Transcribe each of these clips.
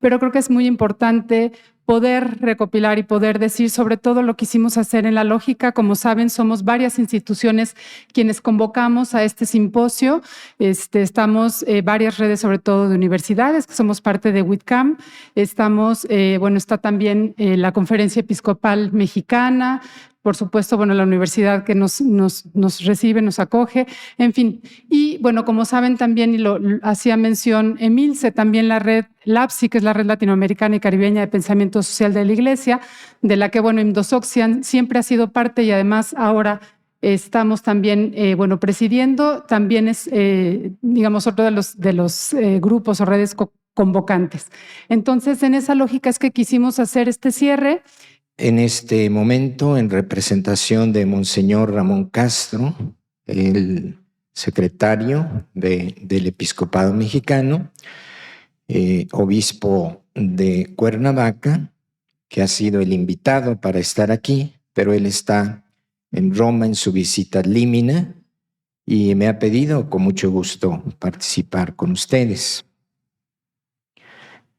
pero creo que es muy importante poder recopilar y poder decir sobre todo lo que quisimos hacer en la lógica. Como saben, somos varias instituciones quienes convocamos a este simposio. Estamos varias redes, sobre todo de universidades, que somos parte de WITCAM. Estamos, está también la Conferencia Episcopal Mexicana, por supuesto, la universidad que nos recibe, nos acoge, en fin. Y como saben también, y lo hacía mención Emilce, también la red LAPSI, que es la Red Latinoamericana y Caribeña de Pensamiento Social de la Iglesia, de la que, Imdosoxian siempre ha sido parte y además ahora estamos también, presidiendo. También es, otro de los grupos o redes convocantes. Entonces, en esa lógica es que quisimos hacer este cierre. En este momento, en representación de Monseñor Ramón Castro, el secretario del Episcopado Mexicano, obispo de Cuernavaca, que ha sido el invitado para estar aquí, pero él está en Roma en su visita ad limina y me ha pedido con mucho gusto participar con ustedes.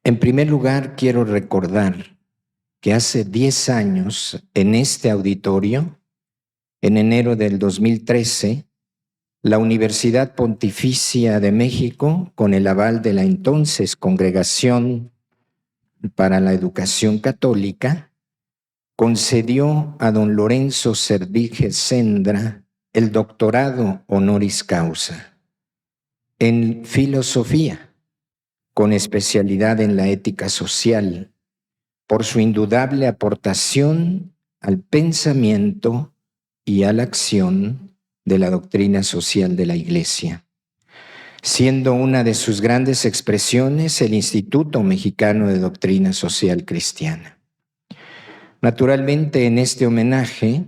En primer lugar, quiero recordar que hace 10 años, en este auditorio, en enero del 2013, la Universidad Pontificia de México, con el aval de la entonces Congregación para la Educación Católica, concedió a don Lorenzo Serviges Sendra el doctorado honoris causa en filosofía, con especialidad en la ética social, por su indudable aportación al pensamiento y a la acción de la doctrina social de la Iglesia, siendo una de sus grandes expresiones el Instituto Mexicano de Doctrina Social Cristiana. Naturalmente, en este homenaje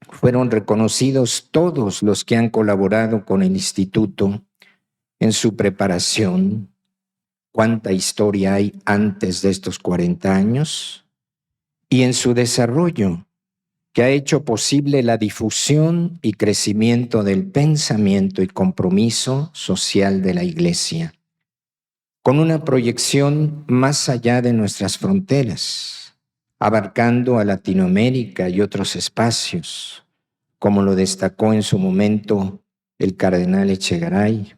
fueron reconocidos todos los que han colaborado con el Instituto en su preparación. Cuánta historia hay antes de estos 40 años, y en su desarrollo, que ha hecho posible la difusión y crecimiento del pensamiento y compromiso social de la Iglesia, con una proyección más allá de nuestras fronteras, abarcando a Latinoamérica y otros espacios, como lo destacó en su momento el cardenal Echegaray,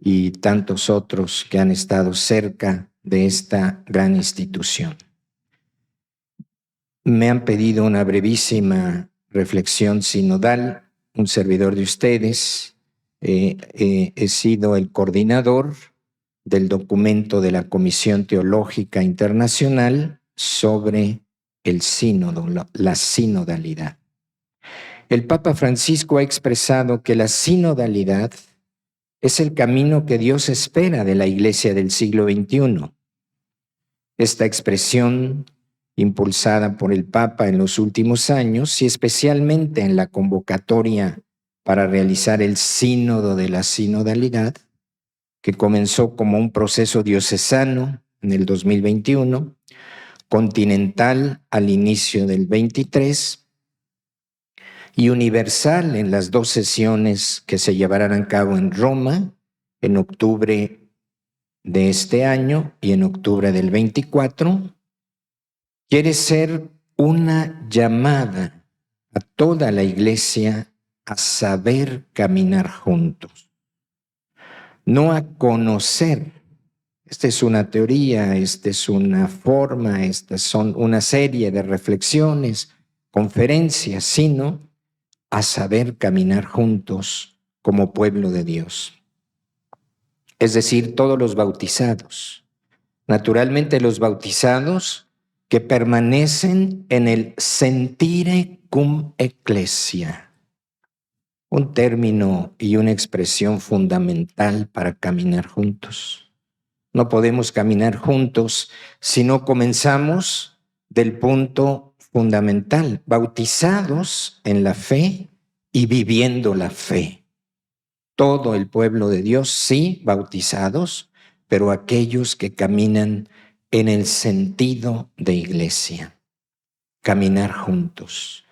y tantos otros que han estado cerca de esta gran institución. Me han pedido una brevísima reflexión sinodal. Un servidor de ustedes, he sido el coordinador del documento de la Comisión Teológica Internacional sobre el sínodo, la sinodalidad. El Papa Francisco ha expresado que la sinodalidad es el camino que Dios espera de la Iglesia del siglo XXI. Esta expresión, impulsada por el Papa en los últimos años y especialmente en la convocatoria para realizar el Sínodo de la Sinodalidad, que comenzó como un proceso diocesano en el 2021, continental al inicio del 23, y universal en las 2 sesiones que se llevarán a cabo en Roma en octubre de este año y en octubre del 24, quiere ser una llamada a toda la Iglesia a saber caminar juntos, no a conocer. Esta es una teoría, esta es una forma, estas son una serie de reflexiones, conferencias, sino a saber caminar juntos como pueblo de Dios. Es decir, todos los bautizados. Naturalmente, los bautizados que permanecen en el sentire cum ecclesia, un término y una expresión fundamental para caminar juntos. No podemos caminar juntos si no comenzamos del punto fundamental, bautizados en la fe y viviendo la fe. Todo el pueblo de Dios, sí, bautizados, pero aquellos que caminan en el sentido de iglesia, caminar juntos.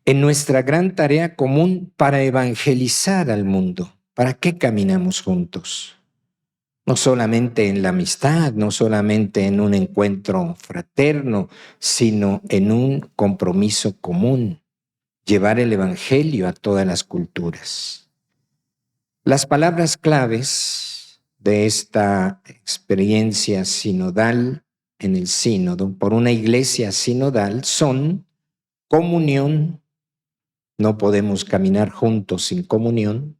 En nuestra gran tarea común para evangelizar al mundo, ¿para qué caminamos juntos? no solamente en la amistad, no solamente en un encuentro fraterno, sino en un compromiso común, llevar el Evangelio a todas las culturas. Las palabras claves de esta experiencia sinodal en el sínodo, por una iglesia sinodal, son comunión, no podemos caminar juntos sin comunión,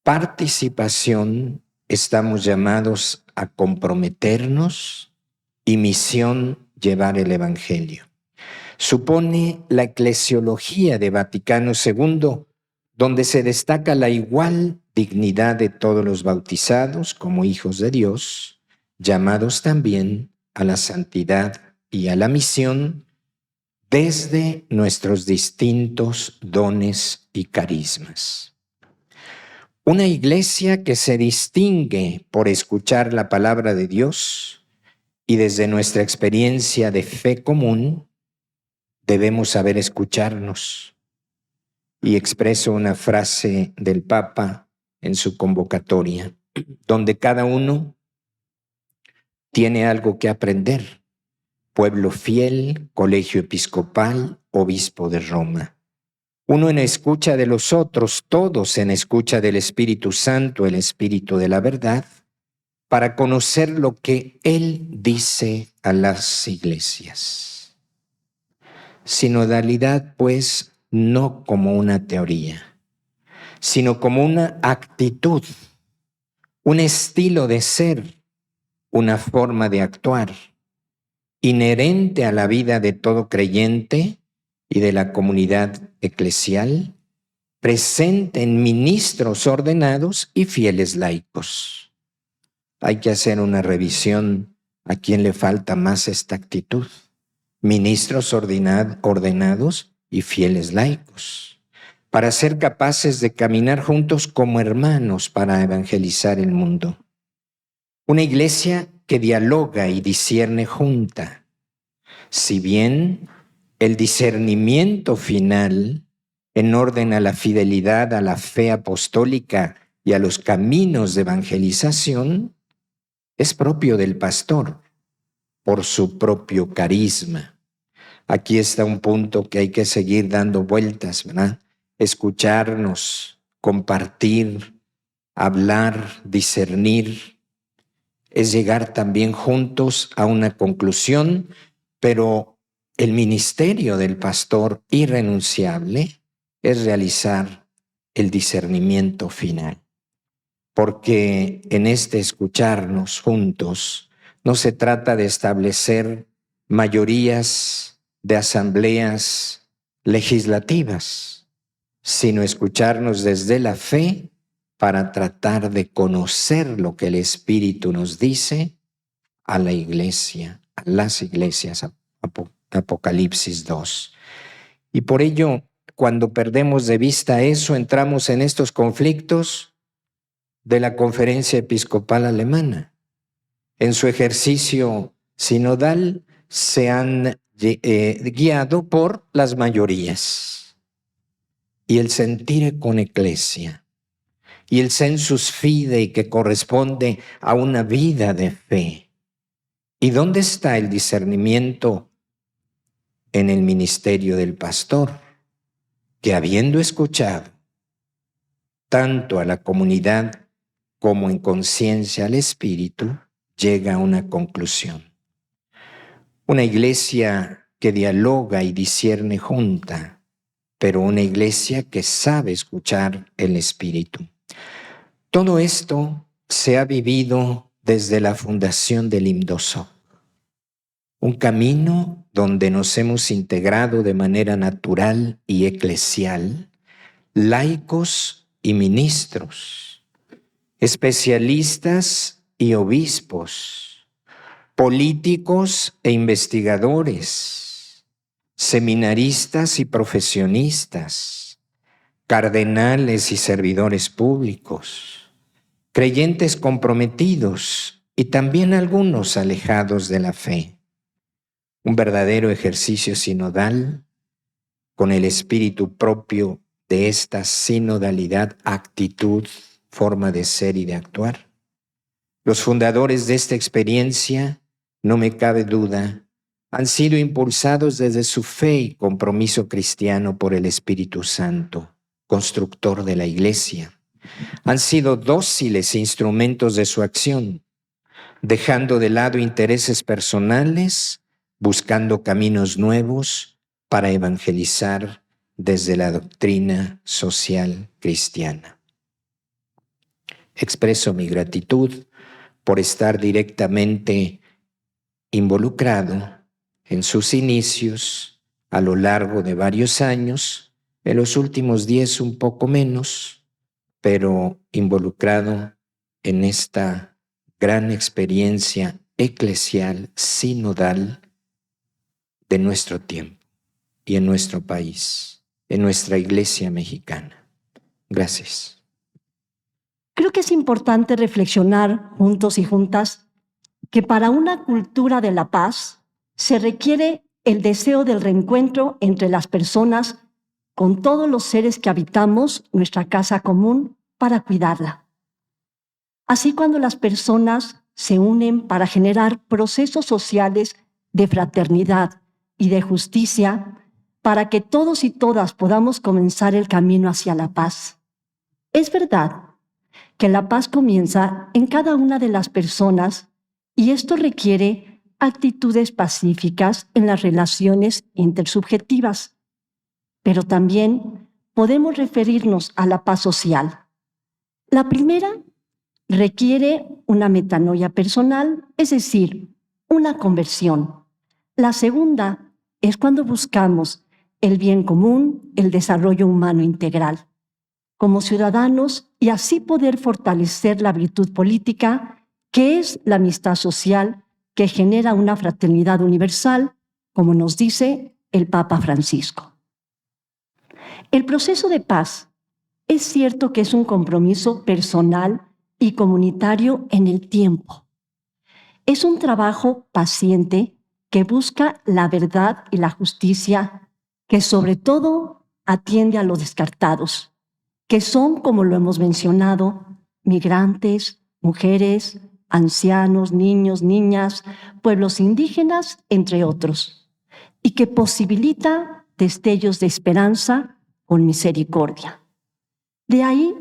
participación, estamos llamados a comprometernos, y misión, llevar el Evangelio. Supone la eclesiología de Vaticano II, donde se destaca la igual dignidad de todos los bautizados como hijos de Dios, llamados también a la santidad y a la misión desde nuestros distintos dones y carismas. Una iglesia que se distingue por escuchar la palabra de Dios, y desde nuestra experiencia de fe común debemos saber escucharnos. Y expreso una frase del Papa en su convocatoria, donde cada uno tiene algo que aprender: pueblo fiel, colegio episcopal, obispo de Roma. Uno en escucha de los otros, todos en escucha del Espíritu Santo, el Espíritu de la verdad, para conocer lo que Él dice a las iglesias. Sinodalidad, pues, no como una teoría, sino como una actitud, un estilo de ser, una forma de actuar, inherente a la vida de todo creyente y de la comunidad eclesial, presente en ministros ordenados y fieles laicos. Hay que hacer una revisión a quién le falta más esta actitud: ministros ordenados y fieles laicos, para ser capaces de caminar juntos como hermanos para evangelizar el mundo. Una iglesia que dialoga y discierne junta. Si bien el discernimiento final, en orden a la fidelidad a la fe apostólica y a los caminos de evangelización, es propio del pastor por su propio carisma. Aquí está un punto que hay que seguir dando vueltas, ¿verdad? Escucharnos, compartir, hablar, discernir, es llegar también juntos a una conclusión, pero el ministerio del pastor irrenunciable es realizar el discernimiento final. Porque en este escucharnos juntos no se trata de establecer mayorías de asambleas legislativas, sino escucharnos desde la fe para tratar de conocer lo que el Espíritu nos dice a la iglesia, a las iglesias, Apocalipsis 2. Y por ello, cuando perdemos de vista eso, entramos en estos conflictos de la Conferencia Episcopal Alemana. En su ejercicio sinodal se han guiado por las mayorías y el sentire con eclesia y el sensus fidei, que corresponde a una vida de fe. ¿Y dónde está el discernimiento? En el ministerio del pastor, que habiendo escuchado tanto a la comunidad como en conciencia al Espíritu, llega a una conclusión. Una iglesia que dialoga y discierne junta, pero una iglesia que sabe escuchar el Espíritu. Todo esto se ha vivido desde la fundación del IMDOSOC, un camino donde nos hemos integrado de manera natural y eclesial, laicos y ministros, especialistas y obispos, políticos e investigadores, seminaristas y profesionistas, cardenales y servidores públicos, creyentes comprometidos y también algunos alejados de la fe. Un verdadero ejercicio sinodal con el espíritu propio de esta sinodalidad, actitud, forma de ser y de actuar. Los fundadores de esta experiencia, no me cabe duda, han sido impulsados desde su fe y compromiso cristiano por el Espíritu Santo, constructor de la Iglesia. Han sido dóciles instrumentos de su acción, dejando de lado intereses personales, buscando caminos nuevos para evangelizar desde la doctrina social cristiana. Expreso mi gratitud por estar directamente involucrado en sus inicios a lo largo de varios años, en los últimos 10 un poco menos, pero involucrado en esta gran experiencia eclesial, sinodal de nuestro tiempo y en nuestro país, en nuestra Iglesia mexicana. Gracias. Creo que es importante reflexionar juntos y juntas que para una cultura de la paz se requiere el deseo del reencuentro entre las personas con todos los seres que habitamos nuestra casa común para cuidarla. Así, cuando las personas se unen para generar procesos sociales de fraternidad y de justicia para que todos y todas podamos comenzar el camino hacia la paz. Es verdad que la paz comienza en cada una de las personas y esto requiere actitudes pacíficas en las relaciones intersubjetivas. Pero también podemos referirnos a la paz social. La primera requiere una metanoia personal, es decir, una conversión. La segunda es cuando buscamos el bien común, el desarrollo humano integral como ciudadanos y así poder fortalecer la virtud política, que es la amistad social que genera una fraternidad universal, como nos dice el Papa Francisco. El proceso de paz es cierto que es un compromiso personal y comunitario en el tiempo. Es un trabajo paciente que busca la verdad y la justicia, que sobre todo atiende a los descartados, que son, como lo hemos mencionado, migrantes, mujeres, ancianos, niños, niñas, pueblos indígenas, entre otros, y que posibilita destellos de esperanza con misericordia. De ahí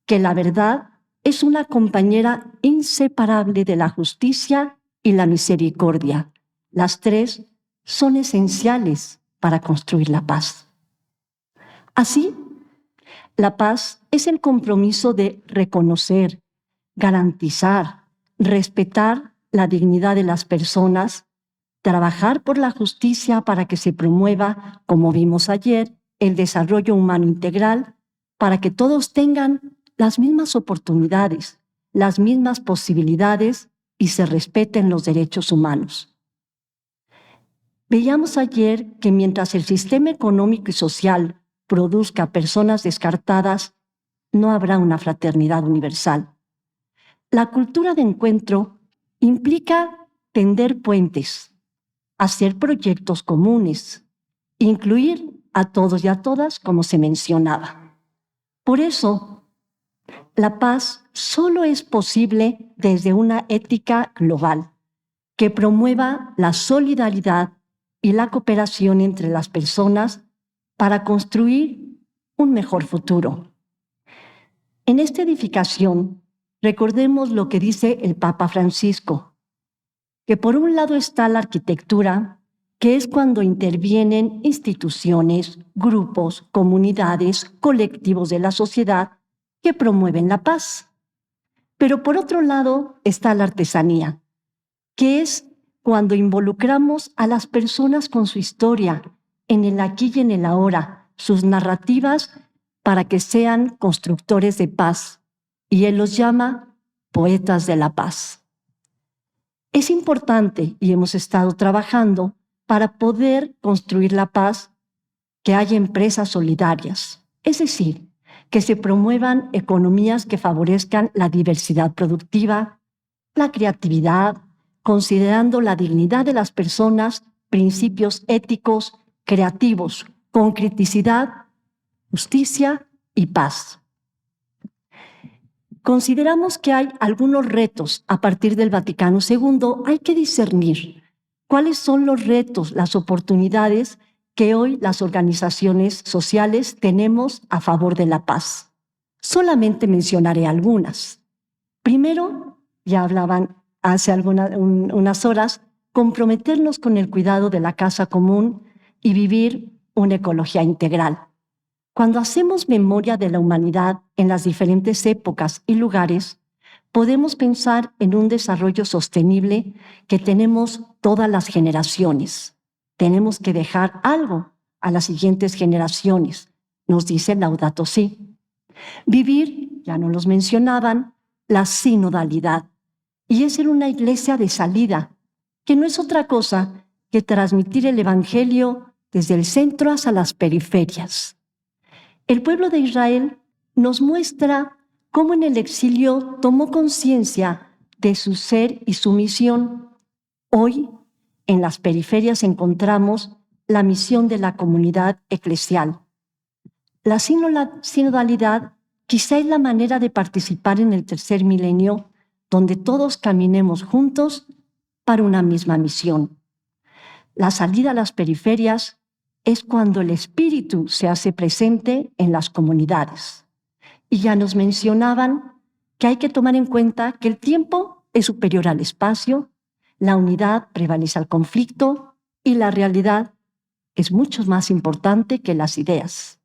que la verdad es una compañera inseparable de la justicia y la misericordia. Las tres son esenciales para construir la paz. Así, la paz es el compromiso de reconocer, garantizar, respetar la dignidad de las personas, trabajar por la justicia para que se promueva, como vimos ayer, el desarrollo humano integral, para que todos tengan las mismas oportunidades, las mismas posibilidades y se respeten los derechos humanos. Veíamos ayer que mientras el sistema económico y social produzca personas descartadas, no habrá una fraternidad universal. La cultura de encuentro implica tender puentes, hacer proyectos comunes, incluir a todos y a todas, como se mencionaba. Por eso, la paz solo es posible desde una ética global que promueva la solidaridad y la cooperación entre las personas para construir un mejor futuro. En esta edificación, recordemos lo que dice el Papa Francisco, que por un lado está la arquitectura, que es cuando intervienen instituciones, grupos, comunidades, colectivos de la sociedad que promueven la paz. Pero por otro lado está la artesanía, que es cuando involucramos a las personas con su historia, en el aquí y en el ahora, sus narrativas para que sean constructores de paz, y él los llama poetas de la paz. Es importante, y hemos estado trabajando para poder construir la paz, que haya empresas solidarias, es decir, que se promuevan economías que favorezcan la diversidad productiva, la creatividad, considerando la dignidad de las personas, principios éticos, creativos, con criticidad, justicia y paz. consideramos que hay algunos retos a partir del Vaticano II. Hay que discernir cuáles son los retos, las oportunidades que hoy las organizaciones sociales tenemos a favor de la paz. Solamente mencionaré algunas. Primero, ya hablaban hace unas horas, comprometernos con el cuidado de la casa común y vivir una ecología integral. Cuando hacemos memoria de la humanidad en las diferentes épocas y lugares, podemos pensar en un desarrollo sostenible que tenemos todas las generaciones. Tenemos que dejar algo a las siguientes generaciones, nos dice Laudato Si. Vivir, ya no los mencionaban, la sinodalidad. Y es ser una iglesia de salida, que no es otra cosa que transmitir el Evangelio desde el centro hasta las periferias. El pueblo de Israel nos muestra cómo en el exilio tomó conciencia de su ser y su misión. Hoy, en las periferias encontramos la misión de la comunidad eclesial. La sinodalidad quizá es la manera de participar en el tercer milenio, donde todos caminemos juntos para una misma misión. La salida a las periferias es cuando el Espíritu se hace presente en las comunidades. Y ya nos mencionaban que hay que tomar en cuenta que el tiempo es superior al espacio, la unidad prevalece al conflicto y la realidad es mucho más importante que las ideas.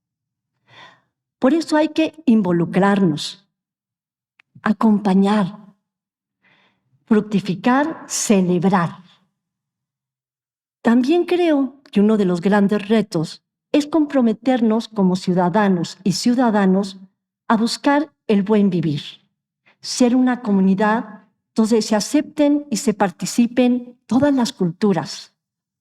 Por eso hay que involucrarnos, acompañar, fructificar, celebrar. También creo que uno de los grandes retos es comprometernos como ciudadanos y ciudadanos a buscar el buen vivir, ser una comunidad donde se acepten y se participen todas las culturas.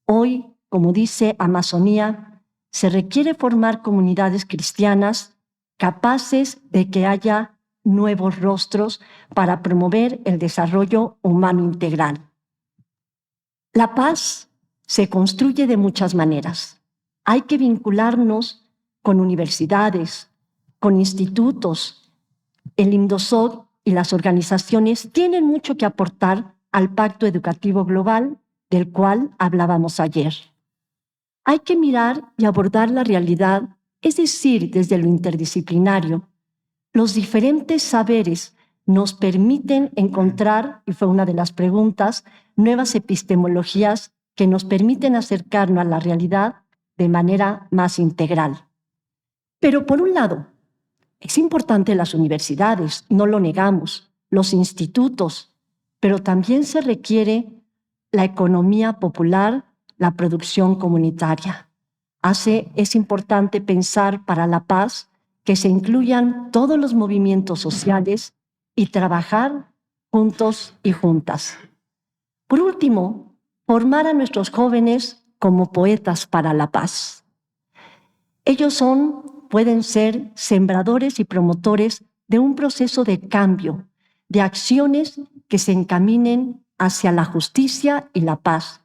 Hoy, como dice Amazonía, se requiere formar comunidades cristianas capaces de que haya nuevos rostros para promover el desarrollo humano integral. La paz se construye de muchas maneras. Hay que vincularnos con universidades, con institutos. El INDOSOC y las organizaciones tienen mucho que aportar al Pacto Educativo Global, del cual hablábamos ayer. Hay que mirar y abordar la realidad, es decir, desde lo interdisciplinario. Los diferentes saberes nos permiten encontrar, y fue una de las preguntas, nuevas epistemologías que nos permiten acercarnos a la realidad de manera más integral. Pero por un lado, es importante las universidades, no lo negamos, los institutos, pero también se requiere la economía popular, la producción comunitaria. Es importante pensar para la paz que se incluyan todos los movimientos sociales y trabajar juntos y juntas. Por último, formar a nuestros jóvenes como poetas para la paz. Ellos pueden ser sembradores y promotores de un proceso de cambio, de acciones que se encaminen hacia la justicia y la paz.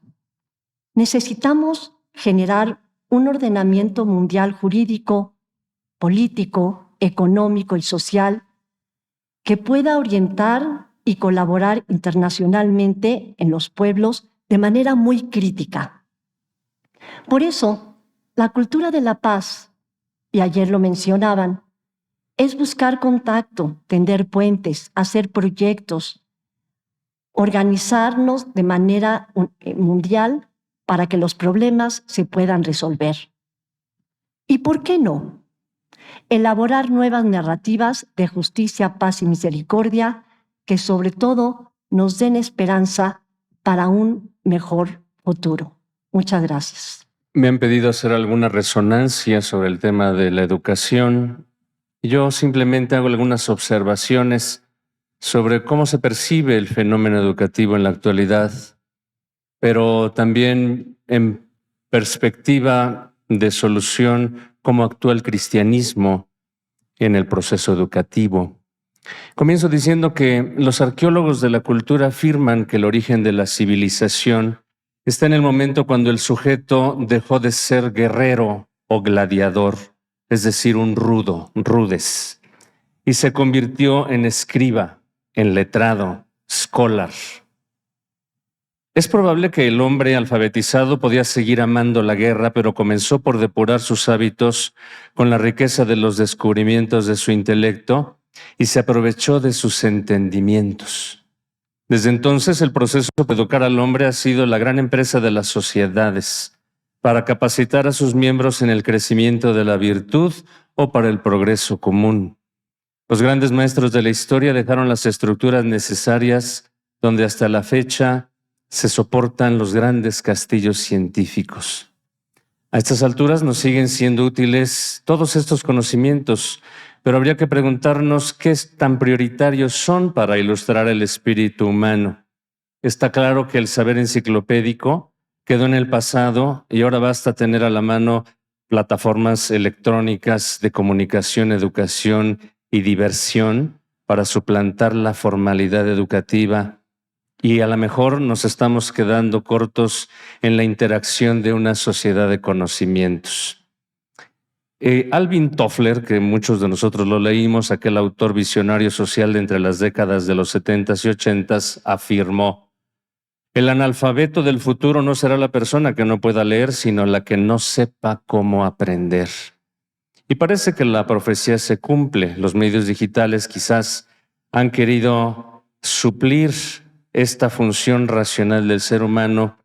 Necesitamos generar un ordenamiento mundial jurídico, político, económico y social que pueda orientar y colaborar internacionalmente en los pueblos de manera muy crítica. Por eso, la cultura de la paz, y ayer lo mencionaban, es buscar contacto, tender puentes, hacer proyectos, organizarnos de manera mundial para que los problemas se puedan resolver. ¿Y por qué no? Elaborar nuevas narrativas de justicia, paz y misericordia que sobre todo nos den esperanza para un mejor futuro. Muchas gracias. Me han pedido hacer alguna resonancia sobre el tema de la educación. Yo simplemente hago algunas observaciones sobre cómo se percibe el fenómeno educativo en la actualidad, pero también en perspectiva de solución, cómo actúa el cristianismo en el proceso educativo. Comienzo diciendo que los arqueólogos de la cultura afirman que el origen de la civilización está en el momento cuando el sujeto dejó de ser guerrero o gladiador, es decir, un rudes, y se convirtió en escriba, en letrado, scholar. Es probable que el hombre alfabetizado podía seguir amando la guerra, pero comenzó por depurar sus hábitos con la riqueza de los descubrimientos de su intelecto y se aprovechó de sus entendimientos. Desde entonces, el proceso de educar al hombre ha sido la gran empresa de las sociedades para capacitar a sus miembros en el crecimiento de la virtud o para el progreso común. Los grandes maestros de la historia dejaron las estructuras necesarias donde hasta la fecha se soportan los grandes castillos científicos. A estas alturas nos siguen siendo útiles todos estos conocimientos, pero habría que preguntarnos qué tan prioritarios son para ilustrar el espíritu humano. Está claro que el saber enciclopédico quedó en el pasado y ahora basta tener a la mano plataformas electrónicas de comunicación, educación y diversión para suplantar la formalidad educativa. Y a lo mejor nos estamos quedando cortos en la interacción de una sociedad de conocimientos. Alvin Toffler, que muchos de nosotros lo leímos, aquel autor visionario social de entre las décadas de los 70s y 80s, afirmó: el analfabeto del futuro no será la persona que no pueda leer, sino la que no sepa cómo aprender. Y parece que la profecía se cumple. Los medios digitales quizás han querido suplir esta función racional del ser humano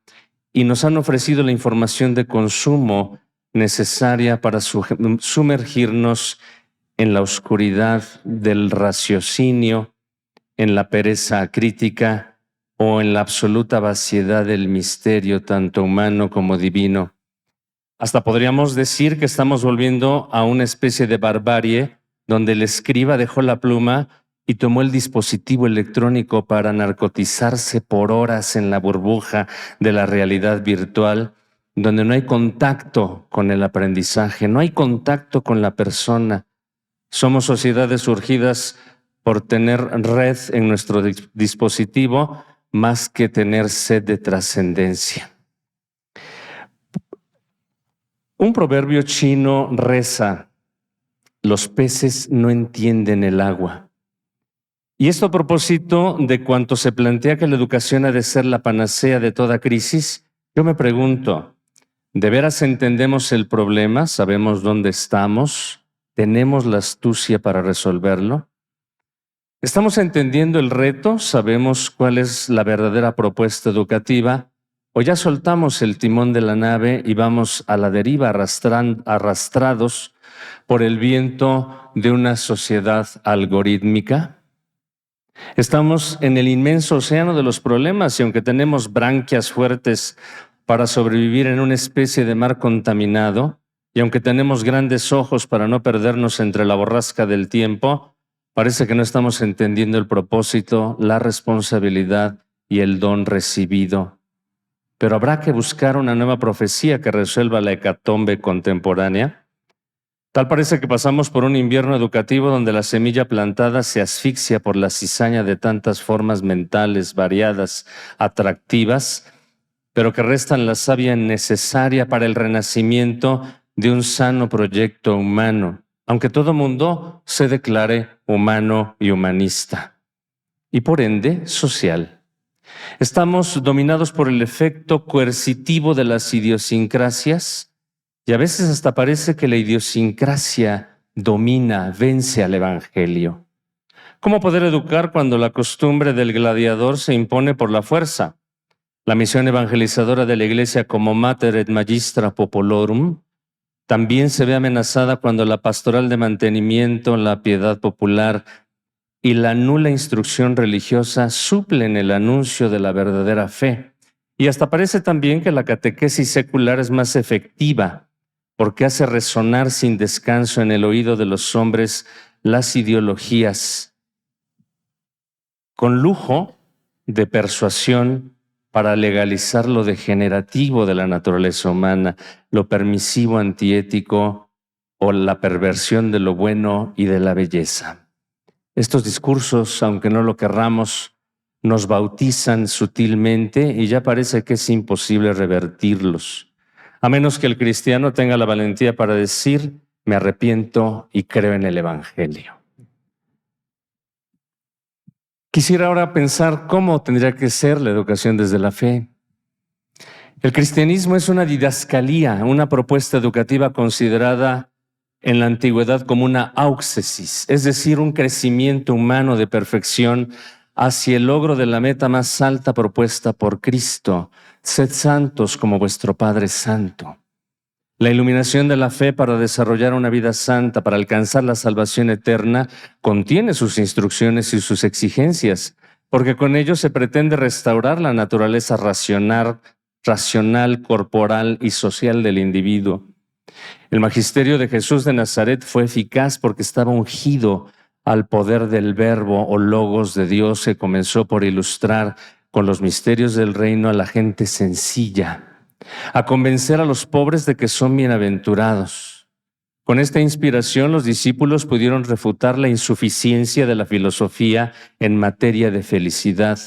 y nos han ofrecido la información de consumo necesaria para sumergirnos en la oscuridad del raciocinio, en la pereza crítica o en la absoluta vaciedad del misterio, tanto humano como divino. Hasta podríamos decir que estamos volviendo a una especie de barbarie donde el escriba dejó la pluma y tomó el dispositivo electrónico para narcotizarse por horas en la burbuja de la realidad virtual, donde no hay contacto con el aprendizaje, no hay contacto con la persona. Somos sociedades surgidas por tener red en nuestro dispositivo más que tener sed de trascendencia. Un proverbio chino reza: los peces no entienden el agua. Y esto a propósito de cuanto se plantea que la educación ha de ser la panacea de toda crisis, yo me pregunto, ¿de veras entendemos el problema? ¿Sabemos dónde estamos? ¿Tenemos la astucia para resolverlo? ¿Estamos entendiendo el reto? ¿Sabemos cuál es la verdadera propuesta educativa? ¿O ya soltamos el timón de la nave y vamos a la deriva arrastrados por el viento de una sociedad algorítmica? Estamos en el inmenso océano de los problemas y aunque tenemos branquias fuertes para sobrevivir en una especie de mar contaminado y aunque tenemos grandes ojos para no perdernos entre la borrasca del tiempo, parece que no estamos entendiendo el propósito, la responsabilidad y el don recibido. Pero habrá que buscar una nueva profecía que resuelva la hecatombe contemporánea. Tal parece que pasamos por un invierno educativo donde la semilla plantada se asfixia por la cizaña de tantas formas mentales variadas, atractivas, pero que restan la savia necesaria para el renacimiento de un sano proyecto humano, aunque todo mundo se declare humano y humanista, y por ende social. Estamos dominados por el efecto coercitivo de las idiosincrasias, y a veces hasta parece que la idiosincrasia domina, vence al Evangelio. ¿Cómo poder educar cuando la costumbre del gladiador se impone por la fuerza? La misión evangelizadora de la Iglesia como Mater et Magistra Popolorum también se ve amenazada cuando la pastoral de mantenimiento, la piedad popular y la nula instrucción religiosa suplen el anuncio de la verdadera fe. Y hasta parece también que la catequesis secular es más efectiva, porque hace resonar sin descanso en el oído de los hombres las ideologías, con lujo de persuasión para legalizar lo degenerativo de la naturaleza humana, lo permisivo antiético o la perversión de lo bueno y de la belleza. Estos discursos, aunque no lo querramos, nos bautizan sutilmente y ya parece que es imposible revertirlos, a menos que el cristiano tenga la valentía para decir: me arrepiento y creo en el Evangelio. Quisiera ahora pensar cómo tendría que ser la educación desde la fe. El cristianismo es una didascalía, una propuesta educativa considerada en la antigüedad como una auxesis, es decir, un crecimiento humano de perfección hacia el logro de la meta más alta propuesta por Cristo: sed santos como vuestro Padre es santo. La iluminación de la fe para desarrollar una vida santa, para alcanzar la salvación eterna, contiene sus instrucciones y sus exigencias, porque con ello se pretende restaurar la naturaleza racional, corporal y social del individuo. El magisterio de Jesús de Nazaret fue eficaz porque estaba ungido al poder del verbo o logos de Dios, que comenzó por ilustrar con los misterios del reino a la gente sencilla, a convencer a los pobres de que son bienaventurados. Con esta inspiración, los discípulos pudieron refutar la insuficiencia de la filosofía en materia de felicidad.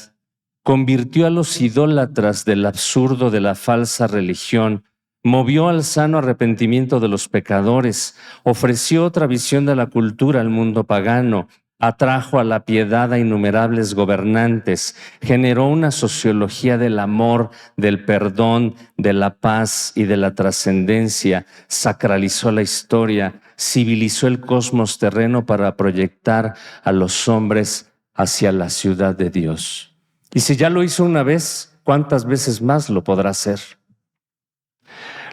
Convirtió a los idólatras del absurdo de la falsa religión, movió al sano arrepentimiento de los pecadores, ofreció otra visión de la cultura al mundo pagano, atrajo a la piedad a innumerables gobernantes, generó una sociología del amor, del perdón, de la paz y de la trascendencia, sacralizó la historia, civilizó el cosmos terreno para proyectar a los hombres hacia la ciudad de Dios. Y si ya lo hizo una vez, ¿cuántas veces más lo podrá hacer?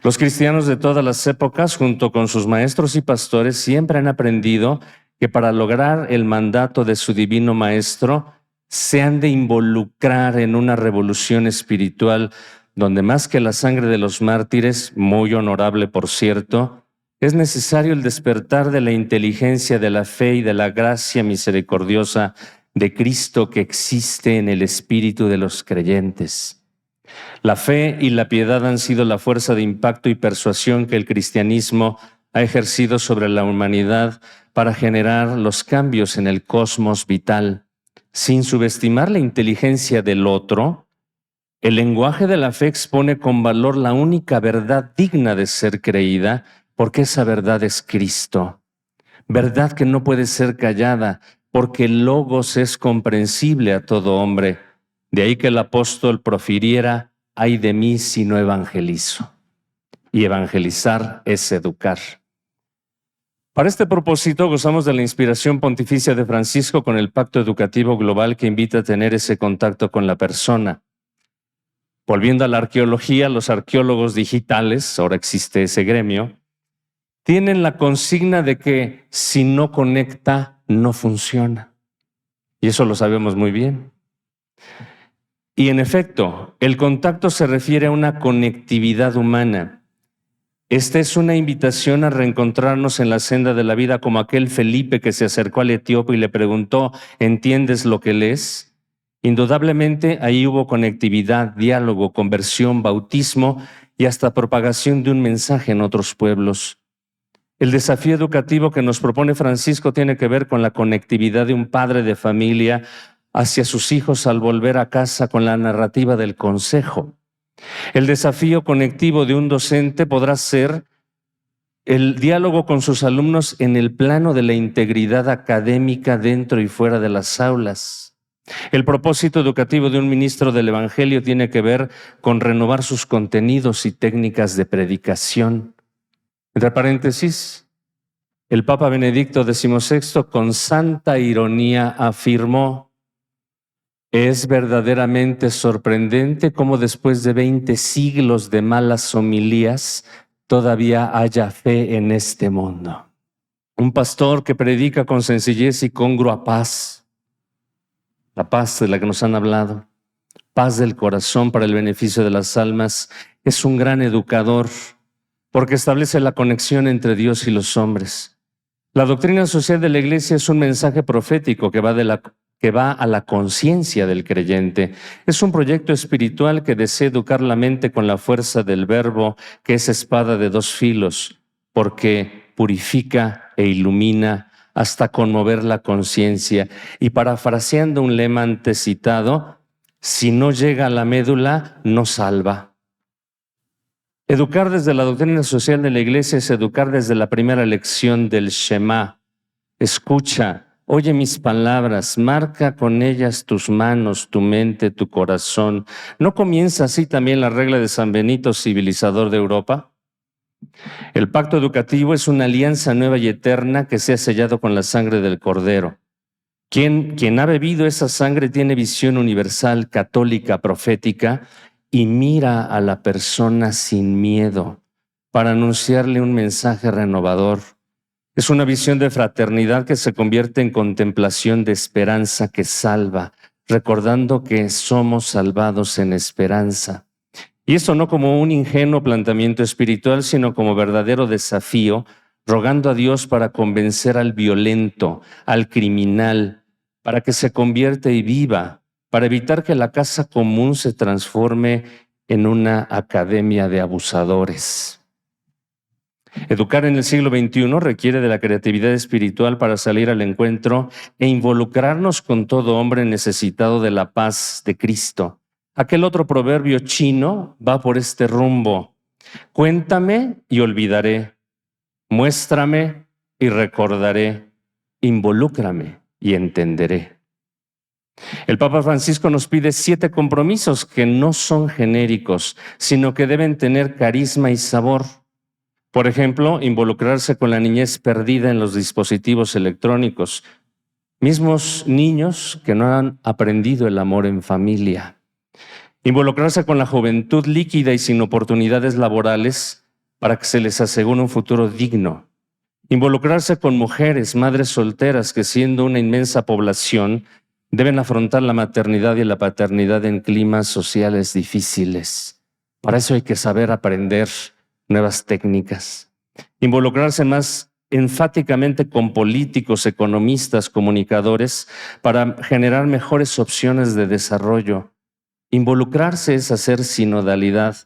Los cristianos de todas las épocas, junto con sus maestros y pastores, siempre han aprendido que para lograr el mandato de su divino maestro, se han de involucrar en una revolución espiritual donde, más que la sangre de los mártires, muy honorable por cierto, es necesario el despertar de la inteligencia, de la fe y de la gracia misericordiosa de Cristo que existe en el espíritu de los creyentes. La fe y la piedad han sido la fuerza de impacto y persuasión que el cristianismo ha ejercido sobre la humanidad para generar los cambios en el cosmos vital. Sin subestimar la inteligencia del otro, el lenguaje de la fe expone con valor la única verdad digna de ser creída, porque esa verdad es Cristo. Verdad que no puede ser callada, porque el logos es comprensible a todo hombre. De ahí que el apóstol profiriera: ay de mí si no evangelizo. Y evangelizar es educar. Para este propósito gozamos de la inspiración pontificia de Francisco con el Pacto Educativo Global, que invita a tener ese contacto con la persona. Volviendo a la arqueología, los arqueólogos digitales, ahora existe ese gremio, tienen la consigna de que si no conecta, no funciona. Y eso lo sabemos muy bien. Y en efecto, el contacto se refiere a una conectividad humana. Esta es una invitación a reencontrarnos en la senda de la vida, como aquel Felipe que se acercó al etíope y le preguntó: ¿entiendes lo que lees? Indudablemente ahí hubo conectividad, diálogo, conversión, bautismo y hasta propagación de un mensaje en otros pueblos. El desafío educativo que nos propone Francisco tiene que ver con la conectividad de un padre de familia hacia sus hijos al volver a casa con la narrativa del consejo. El desafío conectivo de un docente podrá ser el diálogo con sus alumnos en el plano de la integridad académica dentro y fuera de las aulas. El propósito educativo de un ministro del Evangelio tiene que ver con renovar sus contenidos y técnicas de predicación. Entre paréntesis, el Papa Benedicto XVI con santa ironía afirmó: es verdaderamente sorprendente cómo después de 20 siglos de malas homilías todavía haya fe en este mundo. Un pastor que predica con sencillez y congrua paz, la paz de la que nos han hablado, paz del corazón para el beneficio de las almas, es un gran educador porque establece la conexión entre Dios y los hombres. La doctrina social de la Iglesia es un mensaje profético que va a la conciencia del creyente. Es un proyecto espiritual que desea educar la mente con la fuerza del verbo, que es espada de dos filos, porque purifica e ilumina hasta conmover la conciencia. Y parafraseando un lema antes citado, si no llega a la médula, no salva. Educar desde la doctrina social de la Iglesia es educar desde la primera lección del Shema. Escucha, Oye mis palabras, marca con ellas tus manos, tu mente, tu corazón. ¿No comienza así también la regla de San Benito, civilizador de Europa? El pacto educativo es una alianza nueva y eterna que se ha sellado con la sangre del Cordero. Quien ha bebido esa sangre tiene visión universal, católica, profética y mira a la persona sin miedo para anunciarle un mensaje renovador. Es una visión de fraternidad que se convierte en contemplación de esperanza que salva, recordando que somos salvados en esperanza. Y eso no como un ingenuo planteamiento espiritual, sino como verdadero desafío, rogando a Dios para convencer al violento, al criminal, para que se convierta y viva, para evitar que la casa común se transforme en una academia de abusadores. Educar en el siglo XXI requiere de la creatividad espiritual para salir al encuentro e involucrarnos con todo hombre necesitado de la paz de Cristo. Aquel otro proverbio chino va por este rumbo: cuéntame y olvidaré, muéstrame y recordaré, involúcrame y entenderé. El Papa Francisco nos pide 7 compromisos que no son genéricos, sino que deben tener carisma y sabor. Por ejemplo, involucrarse con la niñez perdida en los dispositivos electrónicos, mismos niños que no han aprendido el amor en familia. Involucrarse con la juventud líquida y sin oportunidades laborales para que se les asegure un futuro digno. Involucrarse con mujeres, madres solteras que, siendo una inmensa población, deben afrontar la maternidad y la paternidad en climas sociales difíciles. Para eso hay que saber aprender nuevas técnicas. Involucrarse más enfáticamente con políticos, economistas, comunicadores para generar mejores opciones de desarrollo. Involucrarse es hacer sinodalidad,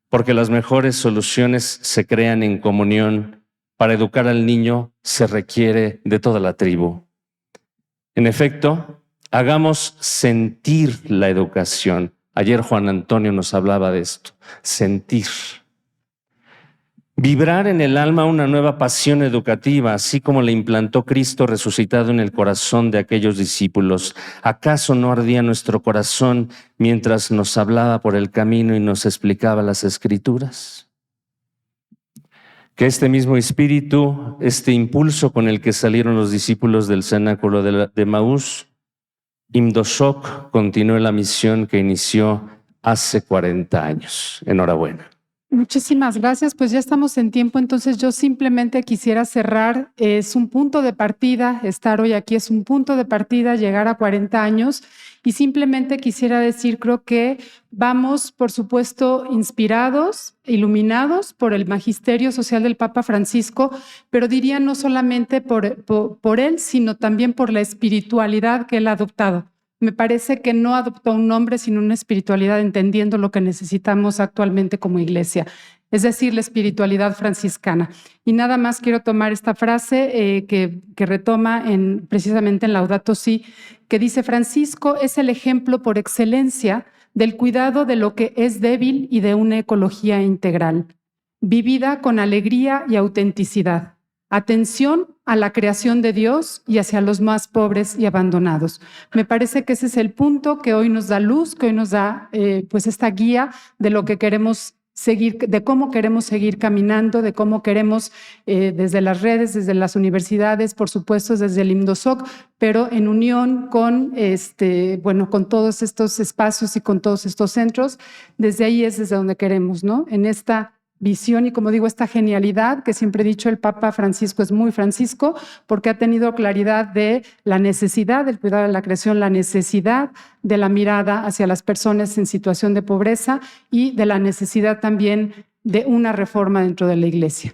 porque las mejores soluciones se crean en comunión. Para educar al niño se requiere de toda la tribu. En efecto, hagamos sentir la educación. Ayer Juan Antonio nos hablaba de esto, sentir. Vibrar en el alma una nueva pasión educativa, así como la implantó Cristo resucitado en el corazón de aquellos discípulos. ¿Acaso no ardía nuestro corazón mientras nos hablaba por el camino y nos explicaba las Escrituras? Que este mismo espíritu, este impulso con el que salieron los discípulos del cenáculo de Maús, Imdosok continúe la misión que inició hace 40 años. Enhorabuena. Muchísimas gracias. Pues ya estamos en tiempo, entonces yo simplemente quisiera cerrar. Es un punto de partida, estar hoy aquí es un punto de partida, llegar a 40 años. Y simplemente quisiera decir, creo que vamos, por supuesto, inspirados, iluminados por el magisterio social del Papa Francisco, pero diría no solamente por él, sino también por la espiritualidad que él ha adoptado. Me parece que no adoptó un nombre, sino una espiritualidad, entendiendo lo que necesitamos actualmente como iglesia, es decir, la espiritualidad franciscana. Y nada más quiero tomar esta frase que retoma precisamente en Laudato Si, que dice: Francisco es el ejemplo por excelencia del cuidado de lo que es débil y de una ecología integral, vivida con alegría y autenticidad. Atención a la creación de Dios y hacia los más pobres y abandonados. Me parece que ese es el punto que hoy nos da luz, que hoy nos da pues esta guía de lo que queremos seguir, de cómo queremos seguir caminando, de cómo queremos desde las redes, desde las universidades, por supuesto desde el Imdosok, pero en unión con, con todos estos espacios y con todos estos centros. Desde ahí es desde donde queremos, ¿no? En esta visión y, como digo, esta genialidad que siempre he dicho, el Papa Francisco es muy Francisco porque ha tenido claridad de la necesidad del cuidado de la creación, la necesidad de la mirada hacia las personas en situación de pobreza y de la necesidad también de una reforma dentro de la Iglesia.